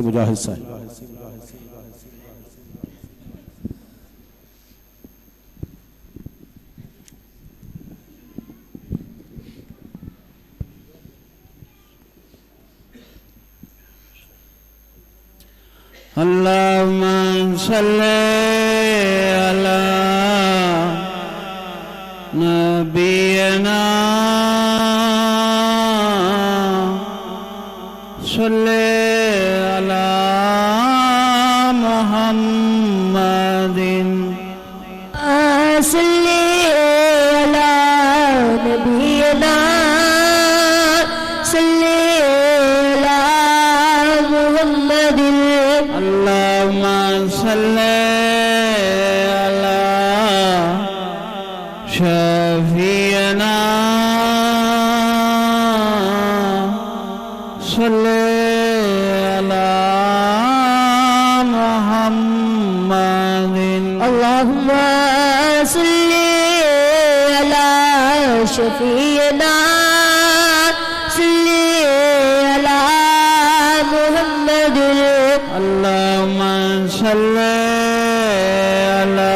मुजाहिद साहब अल्लाहुम्मा सल्ली अला नबियना सल्ली अला मुहम्मदिन सल्ली अला नबियना सल्ली अला मुहम्मदिन अल्लाहुम्मा सल्ली अला शफीना सल्ली अला मुहम्मदिन अल्लाहुम्मा सल्ली अला शफीना सल्ली अला मुहम्मदिन अल्लाहुम्मा सल्ली अला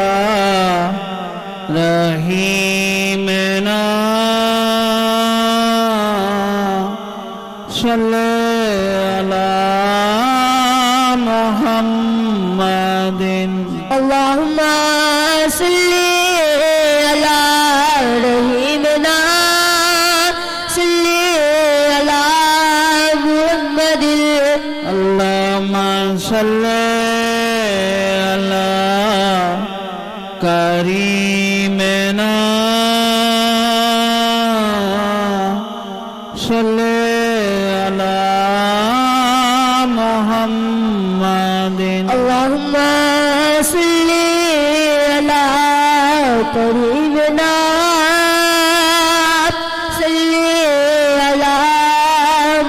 रहीमना सल्ली अला मुहम्मदिन अल्लाहुम्मा सल्ली अला रहीमना सल्ली अला मुहम्मदिन अल्लाहुम्मा सल्ली अला करीमना सल्ली अला मुहम्मदिन अल्लाहुम्मा सल्ली अला करीमना सल्ली अला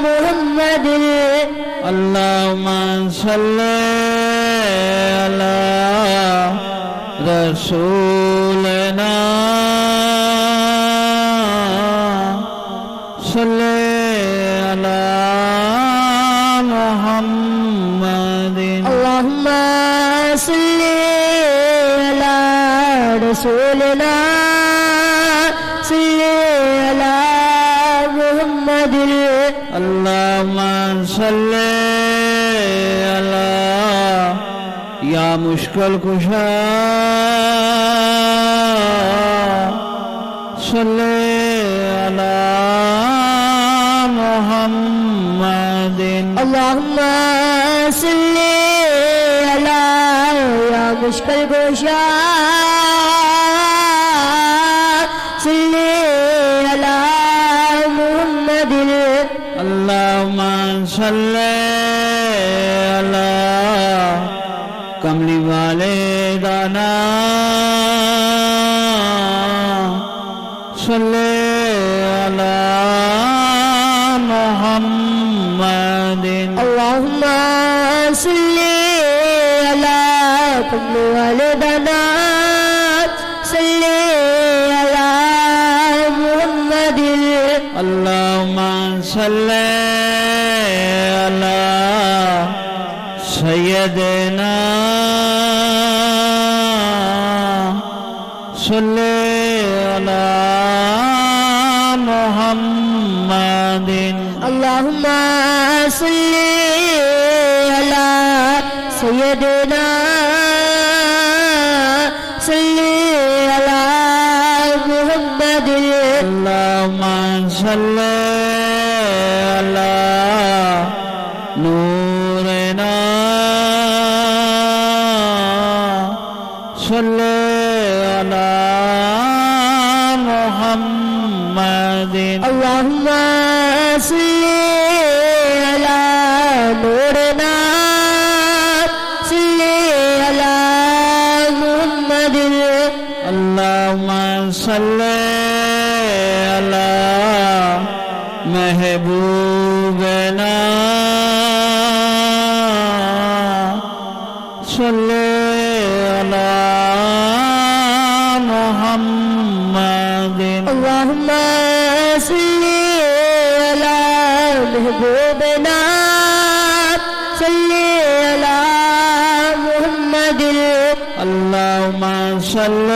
मुहम्मदिन अल्लाहुम्मा सल्ली अला रसूलना सल्ली अला मुहम्मदिन अल्लाहुम्मा सल्ली अला रसूलना सल्ली अला मुहम्मदिन अल्लाहुम्मा सल्ली अला या मुश्किल कुशा सल्ली अला मुहम्मदिन अल्लाहुम्मा सल्ली अला या मुश्किल कुशा सल्ली अला मुहम्मदिन अल्लाहुम्मा सल्ली अला कमली वाले दाना सल्ली अला मुहम्मदिन अल्लाहुम्मा सल्ली अला कमली वाले दाना सल्ली अला मुहम्मदिन अल्लाहुम्मा सल्ली अला सय्यदना सल्ली अला मुहम्मदिन अल्लाहुम्मा सल्ली अला सय्यदना सल्ली अला मुहम्मदिन अल्लाहुम्मा सल्ली अला नूरना सल्ली अला मुहम्मदिन अल्लाहुम्मा सल्ली अला नूरना सल्ली अला मुहम्मदिन अल्लाहुम्मा सल्ली अला महबूबना सल्ली अला मुहम्मदिन अल्लाहुम्मा सल्ली अला महबूबना सल्ली اللهم صل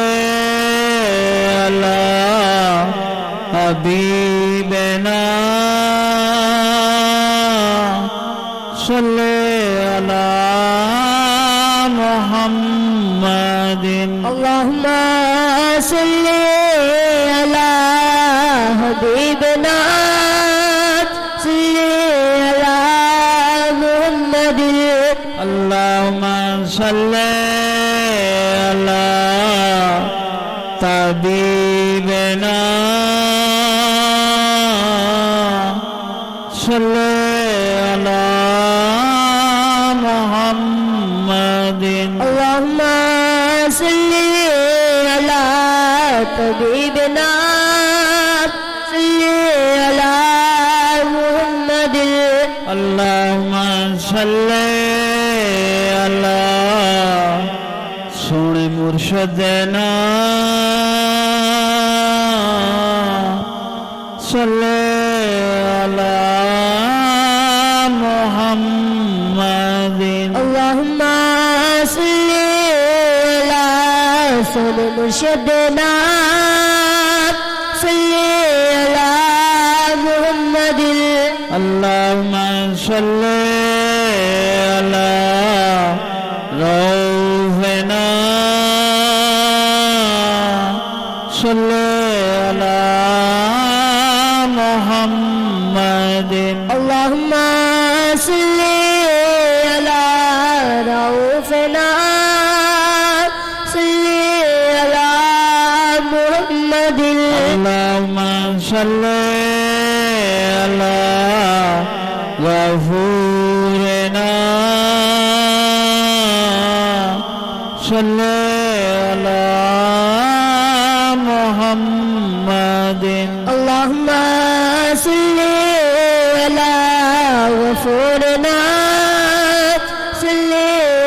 على حبيبنا صل على محمد اللهم صل على حبيبنا صل على محمد اللهم صل على طبيبنا صل على محمد اللهم صل على طبيبنا صل على محمد اللهم صل على سونے مرشدنا صل على محمد اللهم صل على سيدنا مرشدنا صل على محمد اللهم صل على روحنا صل على محمد اللهم صل على رؤوفنا صل على محمد اللهم صل على غفورنا صل على محمد اللهم صل على غفورنا صل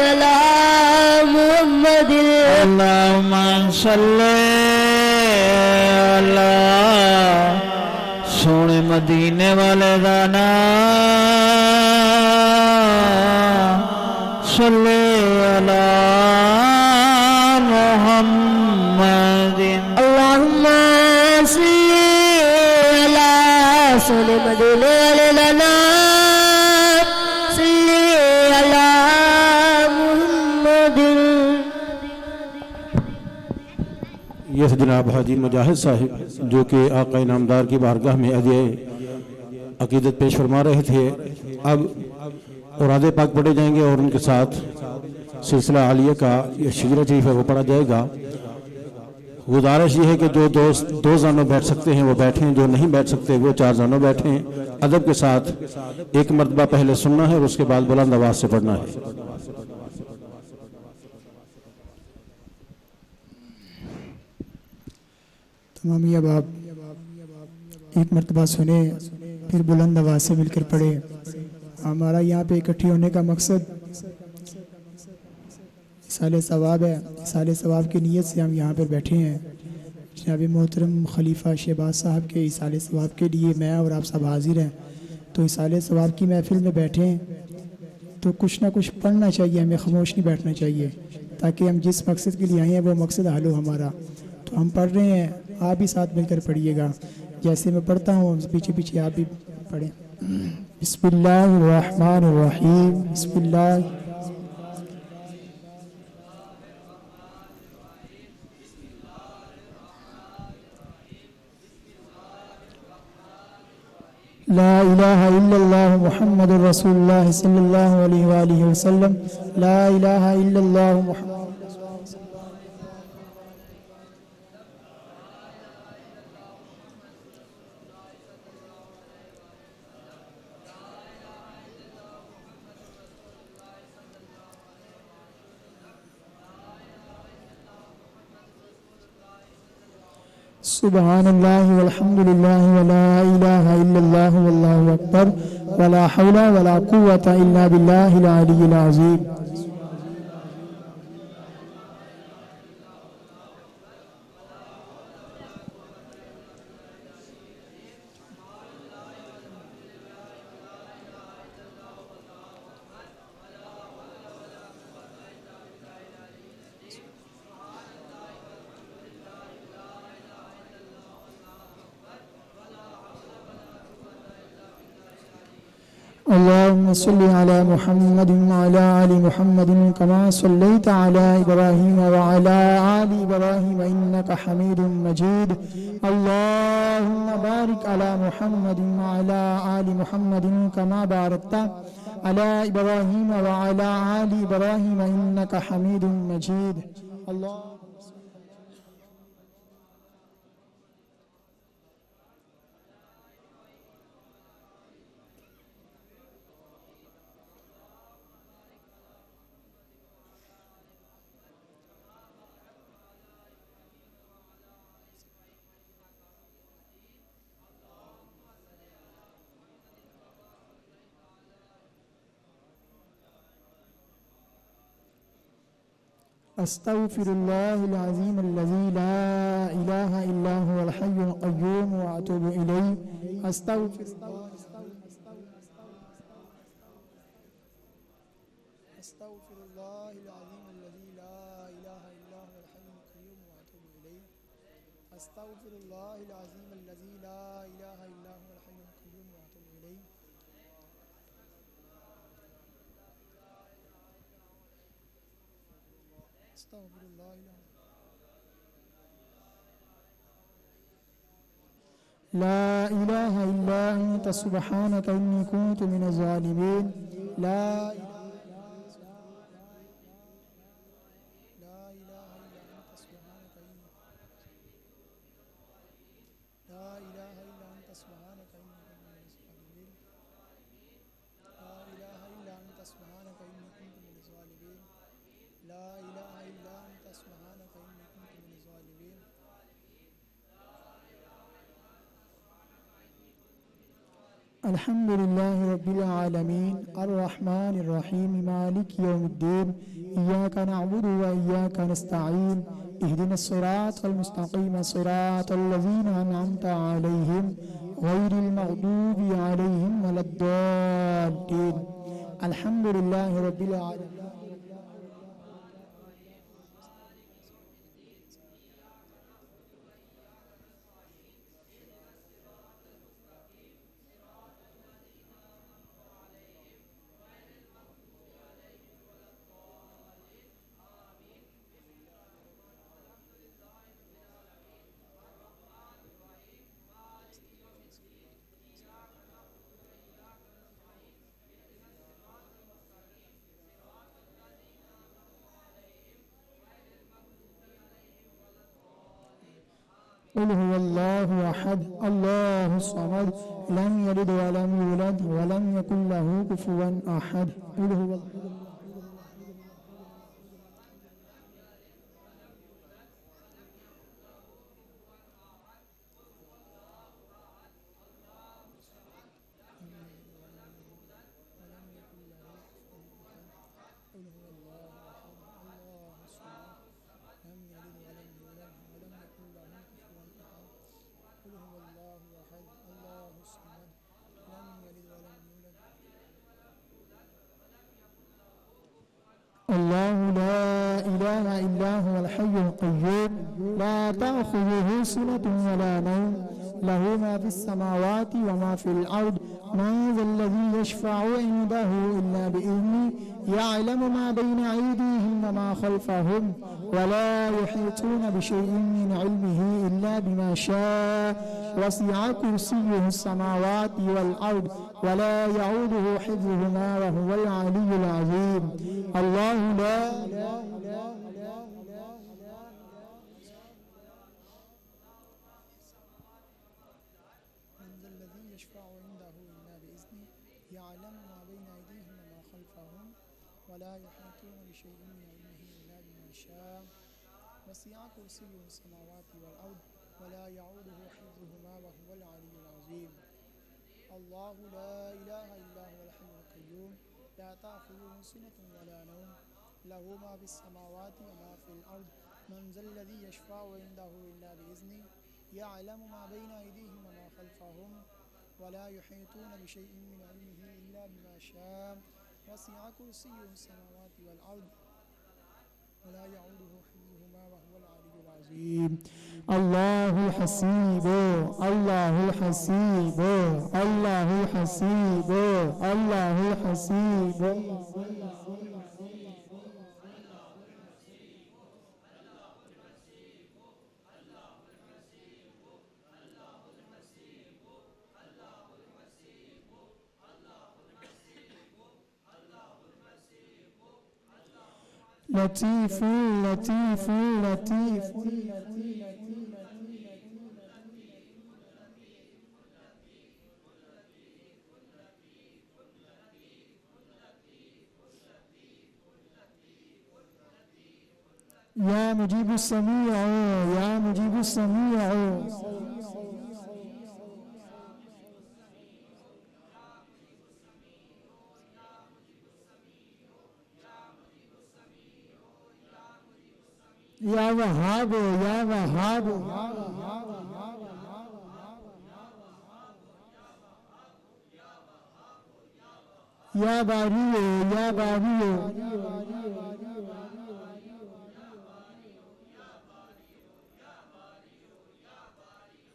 على محمد اللهم صل على سونے مدینے والے دا نام صل على محمد اللهم صل على سول مدينة لنا صل على محمد ये जनाब हाजी मुजाहिद साहिब जो कि आका इनामदार की बारगाह में अदे अकीदत पेश फरमा रहे थे, अब औरादे पाक पढ़े जाएंगे और उनके साथ सिलसिला आलिया का ये शिजरा शरीफ है वो पढ़ा जाएगा। गुजारिश ये है कि जो दोस्त दो जानों बैठ सकते हैं वो बैठें, जो नहीं बैठ सकते वो चार जानों बैठें। अदब के साथ एक मरतबा पहले सुनना है और उसके बाद बुलंद आवाज़ से पढ़ना है। तमामी अब आप एक मरतबा सुने फिर बुलंद आवाज़ से मिलकर पढ़े। हमारा यहाँ पे इकट्ठे होने का मकसद साले सवाब है। साले सवाब की नीयत से हम यहाँ पर बैठे हैं। जनाब मोहतरम खलीफा शहबाज साहब के इसाले सवाब के लिए मैं और आप सब हाजिर हैं। तो इसाले सवाब की महफिल में बैठे हैं तो कुछ ना कुछ पढ़ना चाहिए, हमें खामोश नहीं बैठना चाहिए, ताकि हम जिस मकसद के लिए आए हैं वो मकसद हाल हो हमारा। तो हम पढ़ रहे हैं, आप भी साथ मिलकर पढ़िएगा। जैसे मैं पढ़ता हूँ पीछे पीछे आप भी पढ़ें। बिस्मिल्लाहिर्रहमानिर्रहीम। बिस्मिल्लाह ला इलाहा इल्लल्लाह मुहम्मदुर रसूलुल्लाह सल्लल्लाहु अलैहि वसल्लम। ला इलाहा इल्लल्लाह मुहम्मद सुब्हानल्लाहि वल्हम्दुलिल्लाहि वला इलाहा इल्लल्लाहु वल्लाहु अकबर वला हौला वला कुव्वता इल्ला बिल्लाहिल अलिय्यिल अज़ीम। اللهم صل على محمد وعلى آل محمد كما صليت على إبراهيم وعلى آل إبراهيم إنك حميد مجيد اللهم بارك على محمد وعلى آل محمد كما باركت على إبراهيم وعلى آل إبراهيم إنك حميد مجيد الله أستغفر الله العظيم الذي لا إله إلا هو الحي القيوم وأتوب إليه أستغفر الله العظيم الذي لا إله إلا هو الحي القيوم وأتوب إليه أستغفر الله العظيم الذي لا إله إلا هو الحي القيوم وأتوب إليه أستغفر الله لا إله إلا أنت سبحانك إني كنت من الظالمين لا إله إلا أنت سبحانك إني لا إله إلا أنت سبحانك إني كنت من الظالمين لا إله إلا أنت سبحانك إني كنت من الظالمين لا إله إلا أنت سبحانك إني كنت من الظالمين الحمد لله رب العالمين الرحمن الرحيم مالك يوم الدين إياك نعبد وإياك نستعين اهدنا الصراط المستقيم صراط الذين أنعمت عليهم غير المغضوب عليهم ولا الضالين الحمد لله رب العالمين قل هو الله أحد الله الصمد لم يلد ولم يولد ولم يكن له كفوا أحد قل هو الله الله لا إله إلا هو الحي القيوم لا تأخذه سنة ولا نوم له ما في السماوات وما في الأرض من ذا الذي يشفع عنده إلا بإذنه يعلم ما بين أيديهم وما خلفهم ولا يحيطون بشيء من علمه إلا بما شاء وسع كرسيه السماوات والأرض ولا يعوده حفظهما وهو العلي العظيم الله لا من ذا الذي يشفع عنده إلا بإذنه يعلم ما بين أيديهم وما خلفهم ولا يحيطون بشيء من علمه إلا بما شاء وسع كرسيه السماوات والأرض ولا يعوده حفظهما وهو العلي العظيم الله لا إله إلا هو الحي القيوم لا تأخذه سنة ولا نوم له ما في السماوات وما في الأرض من ذا الذي يشفع عنده إلا بإذنه يعلم ما بين أيديهم وما خلفهم ولا يحيطون بشيء من علمه إلا بما شاء وسع كرسيه السماوات والأرض ولا يعوده حفظهما وهو العلي العظيم الله الحسيب الله الحسيب الله الحسيب الله الحسيب لطيف لطيف لطيف يا مجيب السميع يا مجيب السميع يا وهاب يا وهاب يا باري يا باري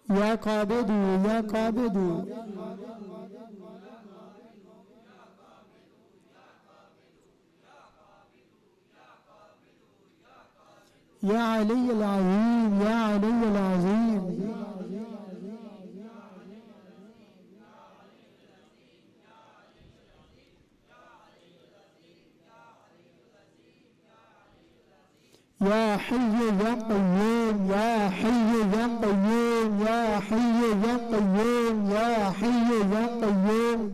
يا قابض يا قابض يا علي العظيم يا علي العظيم يا حي يا قيوم يا حي يا قيوم يا حي يا قيوم يا حي يا قيوم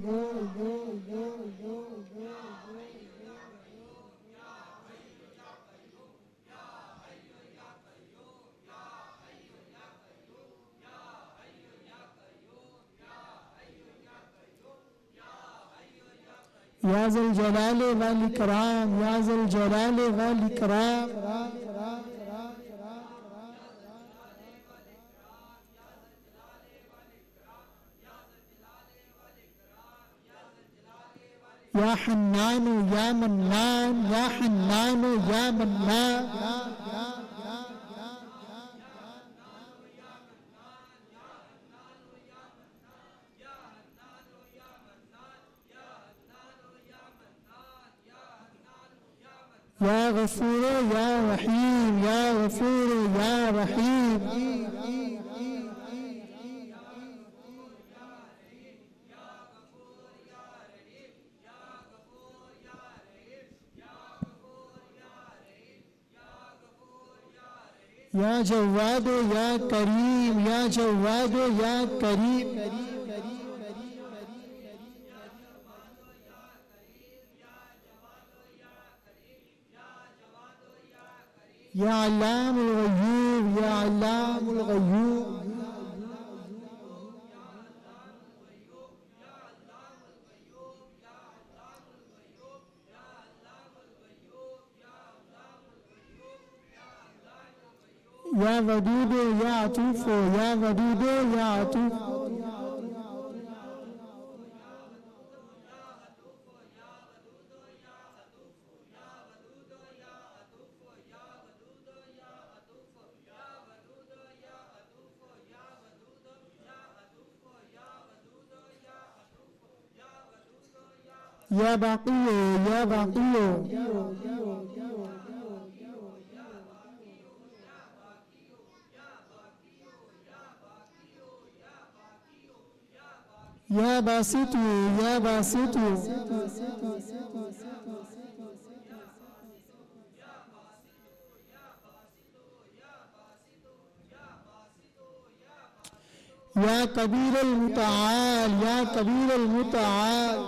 يا ذا الجلال والإكرام يا ذا الجلال والإكرام يا حنان يا منان يا حنان يا منان يا غفور يا رحيم يا غفور يا رحيم يا جواد يا كريم يا جواد يا كريم يا علام الغيوب يا علام الغيوب يا ودود يا عطوف يا ودود يا عطوف يا باقي يا باقي يا باسط يا باسط يا كبير المتعال يا كبير المتعال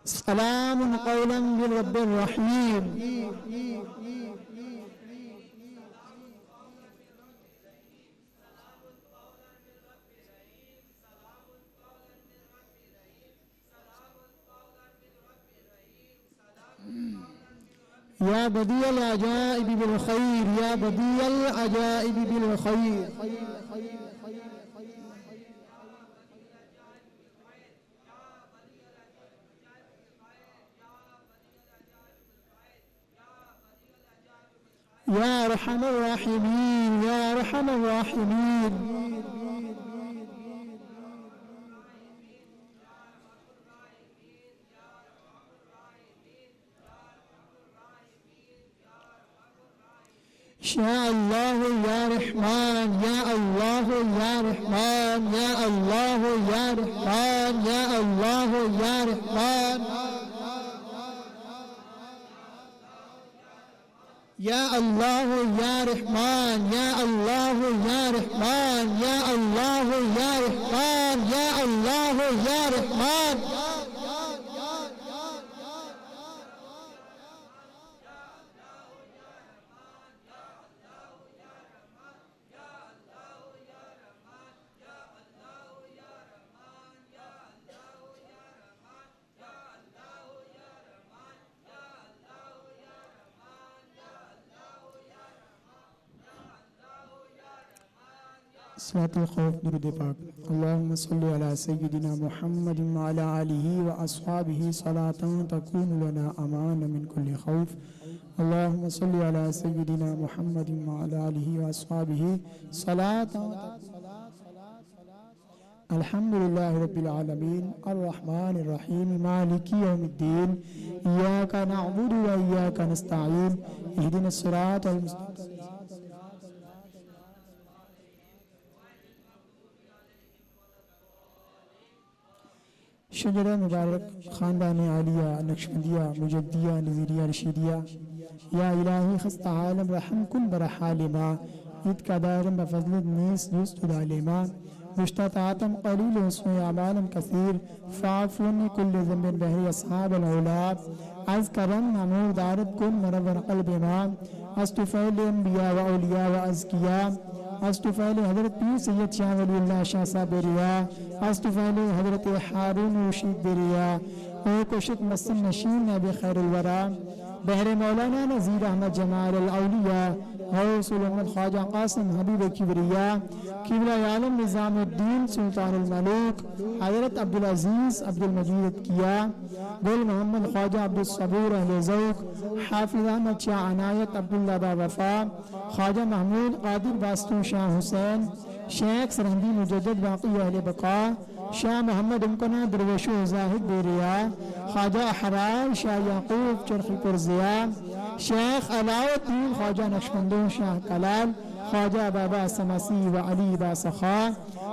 سلام قولا من رب رحيم या बदियल अजाइब बिल खैर, या बदियल अजाइब बिल खैर। या अरहमर राहिमीन, या अरहमर राहिमीन। या अल्लाह या रहमान, या अल्लाह या रहमान, या अल्लाह या रहमान, या अल्लाह या रहमान। या अल्लाह या रहमान, या अल्लाह या रहमान, या अल्लाह या रहमान, या अल्लाह या रहमान। सलातुल खौफ दुरूद पाक। अल्लाहुम्मा सल्लि अला सय्यिदिना मुहम्मदिन व अला आलिहि व अस्हाबिहि सलातन तकूनु लना अमान मिन कुल्लि खौफ। अल्लाहुम्मा सल्लि अला सय्यिदिना मुहम्मदिन व अला आलिहि व अस्हाबिहि सलातन। अल्हम्दुलिल्लाहि रब्बिल आलमीन अर्रहमानिर रहीम मालिकि यौमिद्दीन इय्याका नअबुदु व इय्याका नस्तईन इहदिनस सिरातल मुस्तकीम। शजरा मुबारक ख़ानदान आलिया नक्शबंदिया मुजद्दिया नज़ीरिया रशीदिया या इलाही खस्ता आलम रहम कुन बरहालिमा ईद का दारम बफज़ल नीस जुस्तुदालिमा मुश्तातातम क़लील उसमें अमालम कसीर फ़ाफ़ुन कुल्ल ज़म्बिन बहरी अस्हाब अल-औलाद अज़ करम नमूर दारत कुन मरवर क़ल्ब इमाम अस्तुफ़ैल अंबिया व औलिया व अज़किया अस्तुफ़ैल हज़रत पीर सैयद शाह वलीउल्लाह शाह साहब रिया अस्तुफ़ैल हज़रत हारून रशीद बिरिया ओ कुशिक मसन नशीन नबी खैरुल वरा बहरे मौलाना नज़ीर अहमद जमाल अल-औलिया गौसुल अहमद ख्वाजा कासिम हबीब किबरिया किबला आलम निज़ामुद्दीन सुल्तानुल मलूक हज़रत अब्दुल अज़ीज़ अब्दुल मजीद किया गुल मोहम्मद ख्वाजा अब्दुल सबूर अहले ज़ौक़ हाफिज़ अहमद शाह अनायत अब्दुल्ला बा वफ़ा ख्वाजा महमूद कादिर बास्तु शाह हुसैन शेख सरहंदी मुजद्दिद बाक़ी अहले बका शाह मोहम्मद उमकना दरवेशो ज़ाहिद बेरिया ख्वाजा अहरार शाह याक़ूब चरखी पुरज़िया शेख अलाउद्दीन ख्वाजा नक्शबंदो शाह कलाल ख्वाजा बाबा समसी व अली बा सखा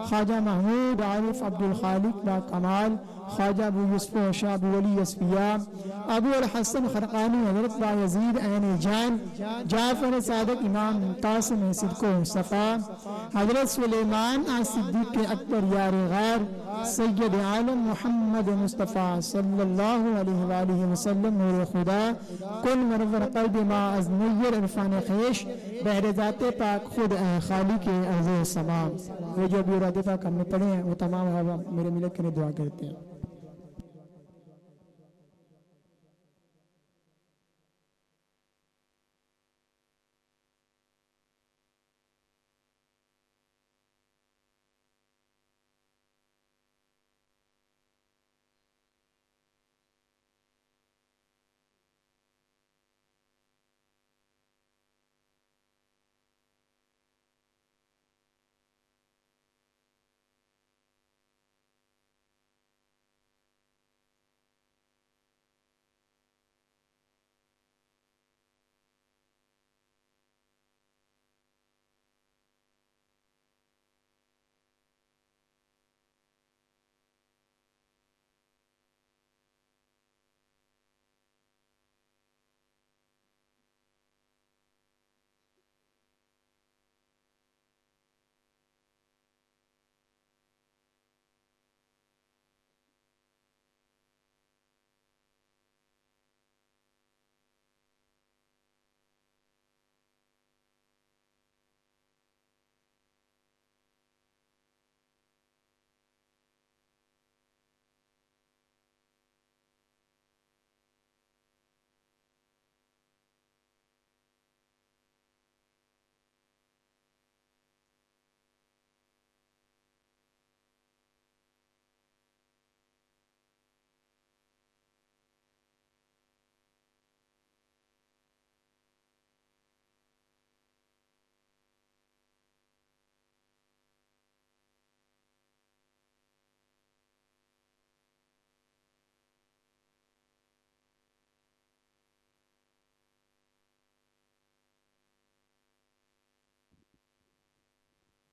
ख्वाजा महमूद आरिफ अब्दुल खालिक बा कमाल ख्वाजा अबू यूसुफ शाह अबू वली यसफिया अबू अल हसन खरकानी हज़रत बा यजीद ऐन जान जाफर सादिक इमाम कासिम सिद्को सफ़ा हज़रत सुलेमान सिद्दीक़ के अकबर यार गार सैयद आलम मोहम्मद मुस्तफ़ा सल्लल्लाहु अलैहि वसल्लम नूर खुदा कुल मरवर क़ल्ब मा अज़ नय्यर इरफ़ान ख़ेश बहरे ज़ाते पाक खुद खाली के अर्ज़ समा। वो जो भी इरादे पाक हमने पढ़े हैं वो तमाम मेरे मिलत के लिए दुआ करते हैं।